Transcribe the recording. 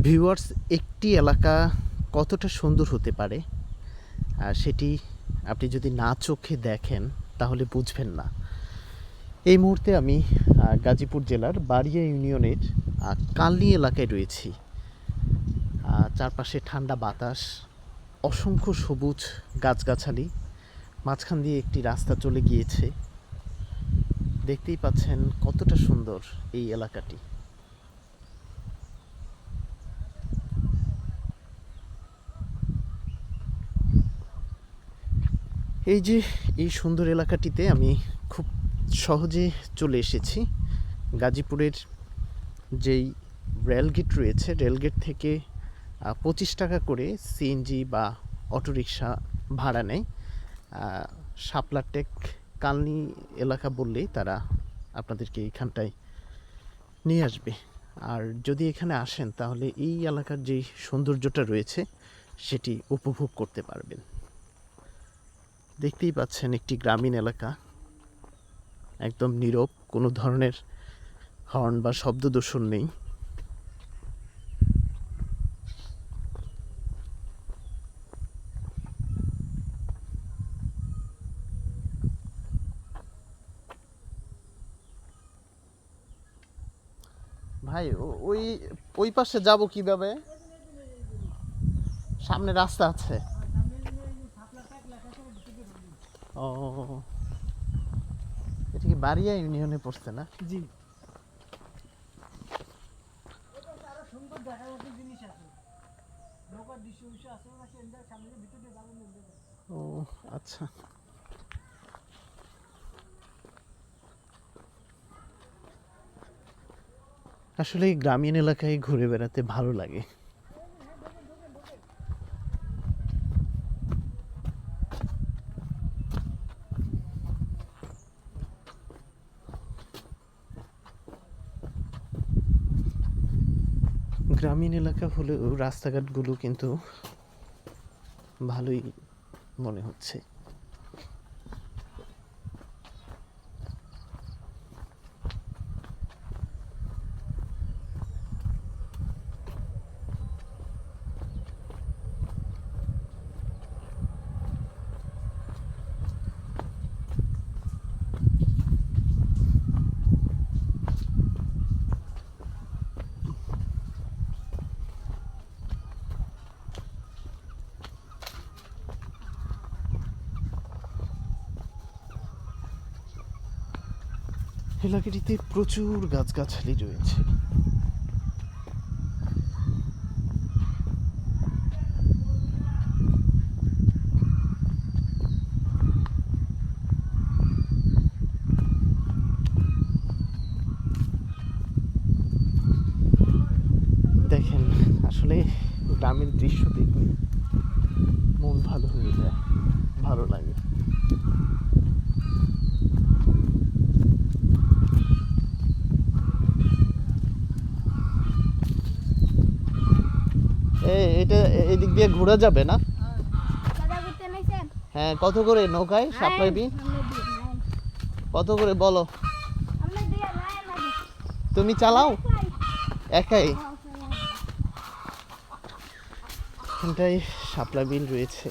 Viewers, একটি এলাকা কতটা সুন্দর হতে পারে সেটি আপনি যদি না চোখে দেখেন তাহলে বুঝবেন না। এই মুহূর্তে আমি গাজীপুর জেলার বাড়িয়া ইউনিয়নের কালনী এলাকায় রয়েছি। চারপাশে ঠান্ডা বাতাস, অসংখ্য সবুজ গাছগাছালি, মাঝখান দিয়ে একটি রাস্তা চলে গিয়েছে। দেখতেই পাচ্ছেন কতটা সুন্দর এই এলাকাটি। এই যে এই সুন্দর এলাকাটিতে আমি খুব সহজে চলে এসেছি। গাজীপুরের যেই রেলগেট রয়েছে, রেলগেট থেকে 25 টাকা করে সিএনজি বা অটোরিকশা ভাড়া নেয়। শাপলাটেক কালনী এলাকা বললেই তারা আপনাদেরকে এইখানটায় নিয়ে আসবে। আর যদি এখানে আসেন তাহলে এই এলাকার যেই সৌন্দর্যটা রয়েছে সেটি উপভোগ করতে পারবেন। দেখতেই পাচ্ছেন একটি গ্রামীণ এলাকা, একদম নীরব, কোনো ধরনের হর্ন বা শব্দ দূষণ নেই। ভাই ওই ওই পাশে যাব কিভাবে? সামনে রাস্তা আছে। ও, এটা কি বাড়িয়া ইউনিয়নে পড়ছে না? জি। ও আচ্ছা, আসলে গ্রামীণ এলাকায় ঘুরে বেড়াতে ভালো লাগে। গ্রামীণ এলাকা হলেও রাস্তাঘাটগুলো কিন্তু ভালোই মনে হচ্ছে। এলাকাটিতে প্রচুর গাছগাছালি রয়েছে। দেখেন, আসলে গ্রামের দৃশ্য দেখলে মন ভালো হয়ে যায়, ভালো লাগে। এটা এদিক দিয়ে ঘোরা যাবে না? হ্যাঁ, কত করে নৌকায় সাপ্লাইবি? কত করে বলো? তুমি চালাও একাই? এখানটায় শাপলা বিল রয়েছে।